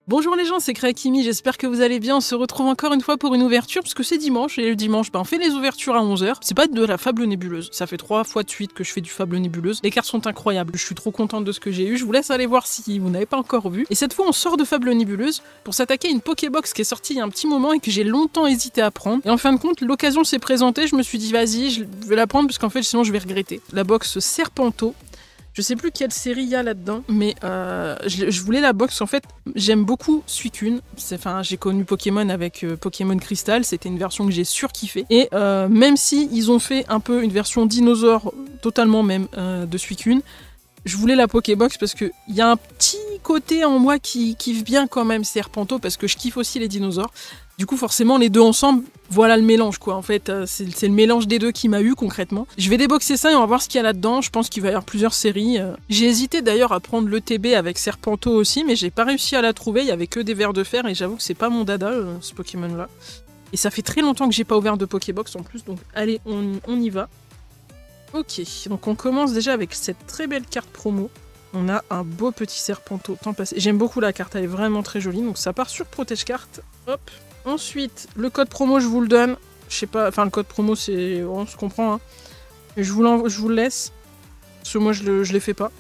Bonjour les gens, c'est Krakimi, j'espère que vous allez bien. On se retrouve encore une fois pour une ouverture, parce que c'est dimanche, et le dimanche, on fait les ouvertures à 11h. C'est pas de la fable nébuleuse, ça fait 3 fois de suite que je fais du fable nébuleuse. Les cartes sont incroyables, je suis trop contente de ce que j'ai eu. Je vous laisse aller voir si vous n'avez pas encore vu. Et cette fois, on sort de fable nébuleuse pour s'attaquer à une Pokébox qui est sortie il y a un petit moment et que j'ai longtemps hésité à prendre. Et en fin de compte, l'occasion s'est présentée, je me suis dit vas-y, je vais la prendre, parce qu'en fait, sinon je vais regretter. La box Serpento. Je sais plus quelle série il y a là-dedans, mais je voulais la box. En fait, j'aime beaucoup Suicune. Enfin, j'ai connu Pokémon avec Pokémon Crystal, c'était une version que j'ai surkiffée. Et même si ils ont fait un peu une version dinosaure, totalement même, de Suicune, je voulais la Pokébox parce qu'il y a un petit côté en moi qui kiffe bien quand même Serpento, parce que je kiffe aussi les dinosaures. Du coup, forcément, les deux ensemble, voilà le mélange, quoi. En fait, c'est le mélange des deux qui m'a eu, concrètement. Je vais déboxer ça et on va voir ce qu'il y a là-dedans. Je pense qu'il va y avoir plusieurs séries. J'ai hésité, d'ailleurs, à prendre l'ETB avec Serpento aussi, mais j'ai pas réussi à la trouver. Il y avait que des vers de fer et j'avoue que c'est pas mon dada, ce Pokémon-là. Et ça fait très longtemps que j'ai pas ouvert de Pokébox, en plus, donc allez, on y va. Ok, donc on commence déjà avec cette très belle carte promo. On a un beau petit Serpento, temps passé. J'aime beaucoup la carte, elle est vraiment très jolie. Donc ça part sur Protège Carte. Hop. Ensuite, le code promo, je vous le donne. Je sais pas, enfin le code promo, c'est... on se comprend, hein. Je vous le laisse. Parce que moi, je l'ai fait pas.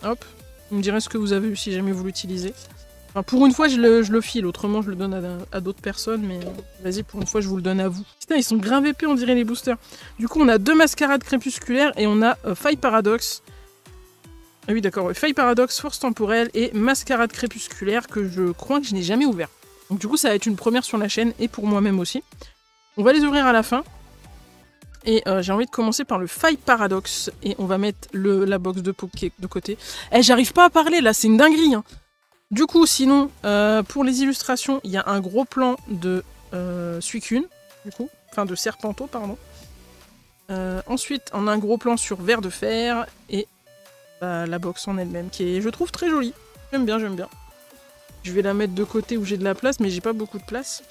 Hop. Vous me direz ce que vous avez eu si jamais vous l'utilisez. Enfin, pour une fois, je le file. Autrement, je le donne à d'autres personnes. Mais vas-y, pour une fois, je vous le donne à vous. Putain, ils sont grave épais, on dirait les boosters. Du coup, on a 2 mascarades crépusculaires et on a Faille Paradoxe. Ah oui, d'accord. Ouais. Faille Paradoxe, Force Temporelle et Mascarade Crépusculaire que je crois que je n'ai jamais ouvert. Donc du coup, ça va être une première sur la chaîne et pour moi-même aussi. On va les ouvrir à la fin. Et j'ai envie de commencer par le Faille Paradoxe. Et on va mettre la box de Poké de côté. Eh, j'arrive pas à parler là, c'est une dinguerie, hein. Du coup, sinon, pour les illustrations, il y a un gros plan de Suicune, du coup. Enfin, de Serpento, pardon. Ensuite, on a un gros plan sur Ver de Fer. Et la box en elle-même, qui est, je trouve, très jolie. J'aime bien, j'aime bien. Je vais la mettre de côté où j'ai de la place, mais j'ai pas beaucoup de place.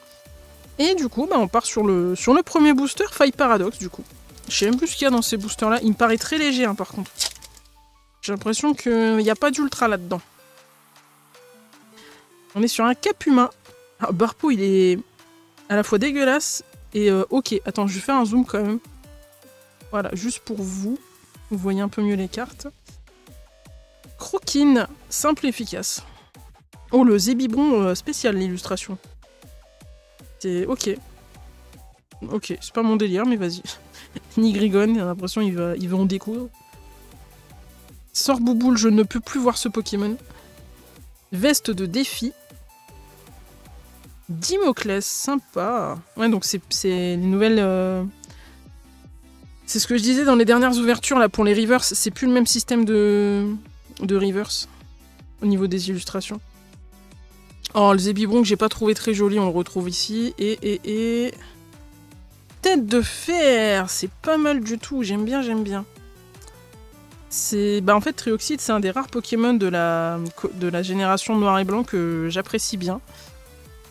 Et du coup, on part sur le premier booster, Faille Paradoxe, du coup. Je sais même plus ce qu'il y a dans ces boosters-là. Il me paraît très léger, hein, par contre. J'ai l'impression qu'il n'y a pas d'ultra là-dedans. On est sur un cap humain. Ah, Barpo, il est à la fois dégueulasse et ok. Attends, je vais faire un zoom quand même. Voilà, juste pour vous. Vous voyez un peu mieux les cartes. Croquine, simple et efficace. Oh, le Zébibron spécial, l'illustration. C'est ok. Ok, c'est pas mon délire, mais vas-y. Nigrigon, j'ai l'impression qu'il va en découdre. Sorbouboule, je ne peux plus voir ce Pokémon. Veste de défi. Dimoclès, sympa. Ouais, donc c'est les nouvelles... C'est ce que je disais dans les dernières ouvertures, là, pour les reverse. C'est plus le même système de reverse au niveau des illustrations. Oh, le Zébibron que j'ai pas trouvé très joli, on le retrouve ici. Et... Tête de fer, c'est pas mal du tout, j'aime bien, j'aime bien. C'est... en fait, Trioxide, c'est un des rares Pokémon de la génération noir et blanc que j'apprécie bien.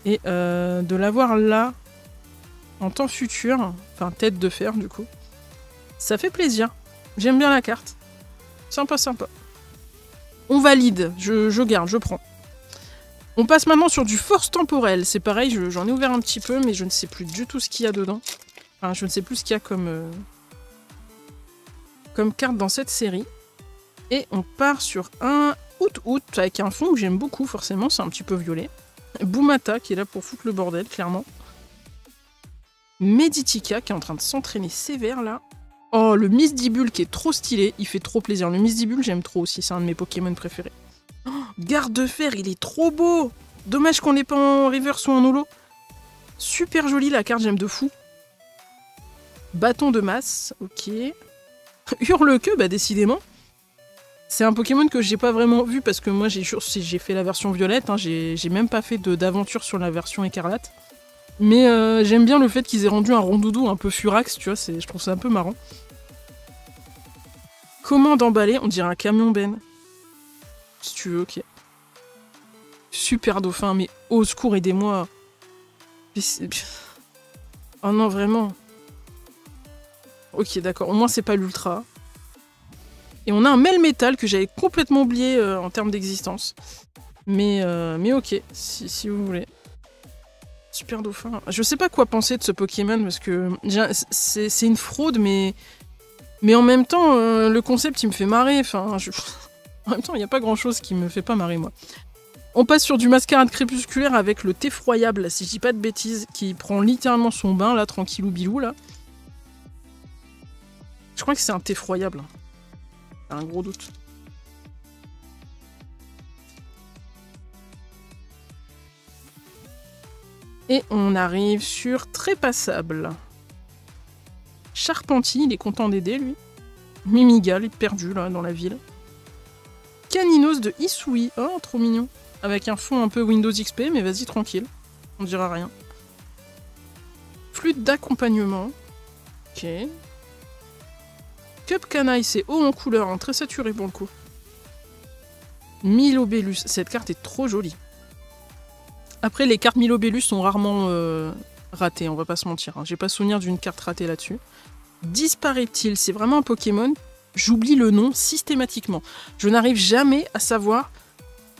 Et de l'avoir là, en temps futur, enfin tête de fer du coup, ça fait plaisir. J'aime bien la carte. Sympa, sympa. On valide, je garde, je prends. On passe maintenant sur du Force Temporelle. C'est pareil, j'en ai ouvert un petit peu, mais je ne sais plus du tout ce qu'il y a dedans. Enfin, je ne sais plus ce qu'il y a comme carte dans cette série. Et on part sur un Out avec un fond que j'aime beaucoup, forcément, c'est un petit peu violet. Boumata qui est là pour foutre le bordel, clairement. Meditica qui est en train de s'entraîner sévère là. Oh, le Misdibule qui est trop stylé, il fait trop plaisir. Le Misdibule, j'aime trop aussi, c'est un de mes Pokémon préférés. Oh, Garde de fer, il est trop beau. Dommage qu'on n'ait pas en reverse ou en holo. Super jolie la carte, j'aime de fou. Bâton de masse, ok. Hurle-queue, décidément. C'est un Pokémon que j'ai pas vraiment vu parce que moi j'ai fait la version violette, hein, j'ai même pas fait d'aventure sur la version écarlate. Mais j'aime bien le fait qu'ils aient rendu un rondoudou un peu furax, tu vois, je trouve ça un peu marrant. Commande emballée, on dirait un camion Ben. Si tu veux, ok. Super dauphin, mais au secours, aidez-moi. Oh non, vraiment. Ok, d'accord, au moins c'est pas l'ultra. Et on a un Melmetal que j'avais complètement oublié en termes d'existence. Mais ok, si vous voulez. Super dauphin. Je sais pas quoi penser de ce Pokémon parce que c'est une fraude, mais en même temps, le concept il me fait marrer. Enfin, en même temps, il n'y a pas grand chose qui me fait pas marrer, moi. On passe sur du mascarade crépusculaire avec le Theffroyable, si je dis pas de bêtises, qui prend littéralement son bain, là, tranquillou bilou, là. Je crois que c'est un Theffroyable. J'ai un gros doute. Et on arrive sur Trépassable. Charpentier, il est content d'aider, lui. Mimigal, il est perdu, là, dans la ville. Caninos de Isui. Oh, trop mignon. Avec un fond un peu Windows XP, mais vas-y, tranquille. On dira rien. Flûte d'accompagnement. Ok. Cup Canaille, c'est haut en couleur, hein, très saturé pour le coup. Milobellus, cette carte est trop jolie. Après, les cartes Milobellus sont rarement ratées, on va pas se mentir. Hein. J'ai pas souvenir d'une carte ratée là-dessus. Disparaît-il, c'est vraiment un Pokémon. J'oublie le nom systématiquement. Je n'arrive jamais à savoir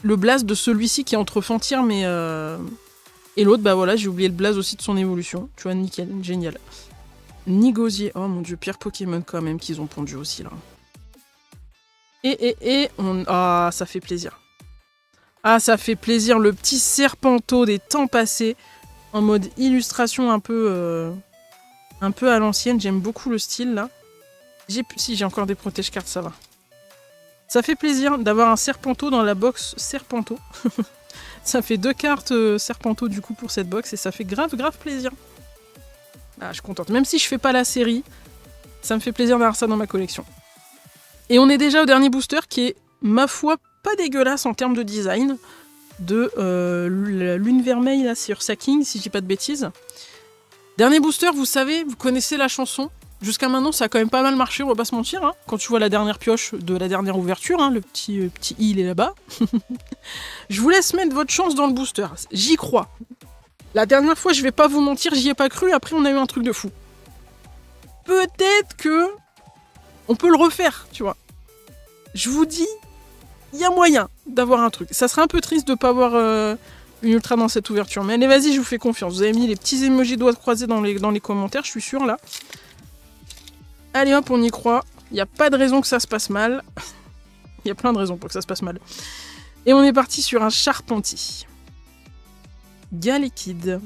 le blaze de celui-ci qui est entre Fantirme et l'autre. Bah voilà, j'ai oublié le blaze aussi de son évolution. Tu vois, nickel, génial. Nigosier, oh mon dieu, pire Pokémon quand même qu'ils ont pondu aussi là. Ah, ça fait plaisir. Ah, ça fait plaisir, le petit Serpenteau des temps passés, en mode illustration un peu à l'ancienne. J'aime beaucoup le style, là. Si, j'ai encore des protège-cartes, ça va. Ça fait plaisir d'avoir un Serpenteau dans la box Serpenteau. Ça fait 2 cartes Serpenteau, du coup, pour cette box, et ça fait grave plaisir. Ah, je suis contente. Même si je fais pas la série, ça me fait plaisir d'avoir ça dans ma collection. Et on est déjà au dernier booster, qui est, ma foi, pas dégueulasse en termes de design, de la lune vermeille là sur Sacking, si je dis pas de bêtises. Dernier booster, vous savez, vous connaissez la chanson. Jusqu'à maintenant, ça a quand même pas mal marché, on va pas se mentir. Hein. Quand tu vois la dernière pioche de la dernière ouverture, hein, le petit il est là-bas. Je vous laisse mettre votre chance dans le booster. J'y crois. La dernière fois, je vais pas vous mentir, j'y ai pas cru. Après, on a eu un truc de fou. Peut-être que on peut le refaire, tu vois. Je vous dis, il y a moyen d'avoir un truc. Ça serait un peu triste de pas avoir une ultra dans cette ouverture. Mais allez, vas-y, je vous fais confiance. Vous avez mis les petits emojis doigts croisés dans les commentaires, je suis sûre, là. Allez hop, on y croit. Il n'y a pas de raison que ça se passe mal. Il y a plein de raisons pour que ça se passe mal. Et on est parti sur un Charpentier. Galekid.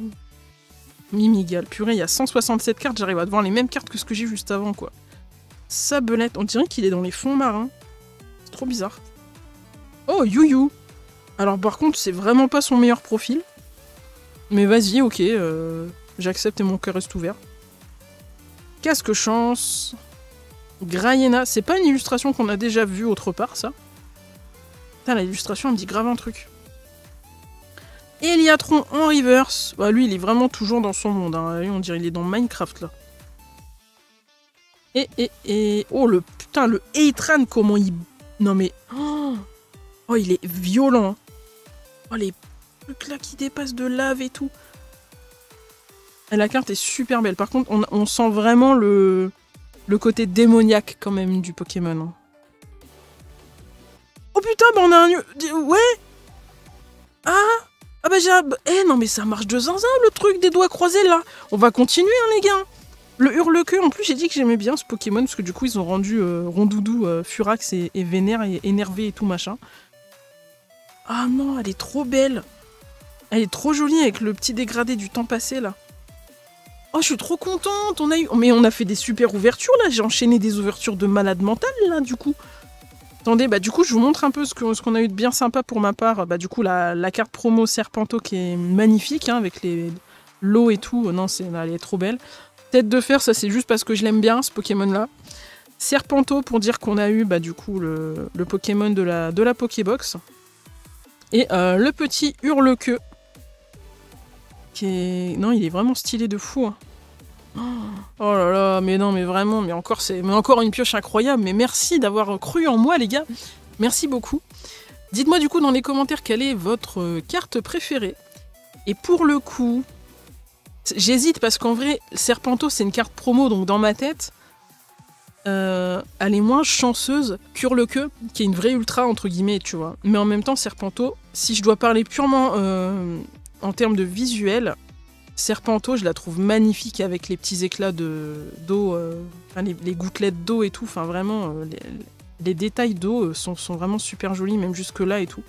Mimigal. Purée, il y a 167 cartes, j'arrive à voir les mêmes cartes que ce que j'ai juste avant, quoi. Sabelette, on dirait qu'il est dans les fonds marins. C'est trop bizarre. Oh, Youyou. Alors par contre, c'est vraiment pas son meilleur profil. Mais vas-y, ok, j'accepte et mon cœur reste ouvert. Casque chance. Graiena, c'est pas une illustration qu'on a déjà vue autre part, ça. Putain, l'illustration, elle me dit grave un truc. Eliatron en reverse. Bah, lui, il est vraiment toujours dans son monde. Hein. Lui, on dirait qu'il est dans Minecraft, là. Oh, le putain, le Eitran, comment il... Non, mais... Oh, il est violent. Hein. Oh, les trucs là qui dépassent de lave et tout. Et la carte est super belle. Par contre, on sent vraiment le côté démoniaque, quand même, du Pokémon. Hein. Oh putain, bah on a un... Ouais. Ah bah j'ai... Eh non mais ça marche de zinzin le truc des doigts croisés là. On va continuer hein les gars. Le hurle-queue, en plus j'ai dit que j'aimais bien ce Pokémon parce que du coup ils ont rendu Rondoudou, Furax et vénère et énervé et tout machin. Ah non, elle est trop belle. Elle est trop jolie avec le petit dégradé du temps passé là. Oh je suis trop contente. Mais on a fait des super ouvertures là. J'ai enchaîné des ouvertures de malade mental là du coup. Attendez, bah du coup je vous montre un peu ce qu'on a eu de bien sympa pour ma part. Bah du coup la carte promo Serpenteau qui est magnifique hein, avec les lots et tout. Non, elle est trop belle. Tête de fer, ça c'est juste parce que je l'aime bien ce Pokémon là. Serpenteau pour dire qu'on a eu bah du coup le Pokémon de la Pokébox. Et le petit hurle-queue. Qui est... Non, il est vraiment stylé de fou. Hein. Oh là là, mais non, mais vraiment, mais encore une pioche incroyable. Mais merci d'avoir cru en moi, les gars. Merci beaucoup. Dites-moi du coup dans les commentaires quelle est votre carte préférée. Et pour le coup, j'hésite parce qu'en vrai, Serpenteau, c'est une carte promo, donc dans ma tête, elle est moins chanceuse qu'Hurlequeue, qui est une vraie ultra entre guillemets, tu vois. Mais en même temps, Serpenteau, si je dois parler purement en termes de visuel, Serpenteau, je la trouve magnifique avec les petits éclats d'eau, les gouttelettes d'eau et tout. Enfin, vraiment, les détails d'eau sont vraiment super jolis, même jusque-là et tout.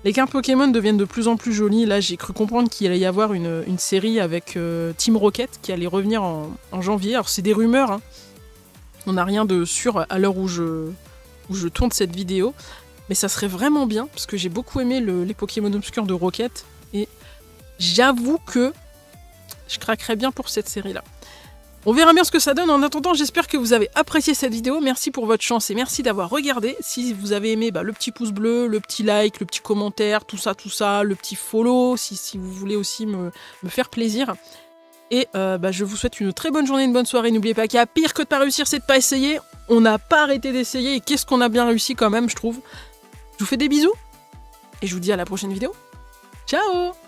Les cartes Pokémon deviennent de plus en plus jolies. Là, j'ai cru comprendre qu'il allait y avoir une série avec Team Rocket qui allait revenir en janvier. Alors, c'est des rumeurs, hein. On n'a rien de sûr à l'heure où je tourne cette vidéo. Mais ça serait vraiment bien, parce que j'ai beaucoup aimé les Pokémon obscurs de Rocket. Et j'avoue que je craquerais bien pour cette série-là. On verra bien ce que ça donne. En attendant, j'espère que vous avez apprécié cette vidéo. Merci pour votre chance et merci d'avoir regardé. Si vous avez aimé, le petit pouce bleu, le petit like, le petit commentaire, tout ça, le petit follow, si vous voulez aussi me faire plaisir. Et je vous souhaite une très bonne journée, une bonne soirée. N'oubliez pas qu'il y a pire que de pas réussir, c'est de pas essayer. On n'a pas arrêté d'essayer et qu'est-ce qu'on a bien réussi quand même, je trouve. Je vous fais des bisous et je vous dis à la prochaine vidéo. Ciao!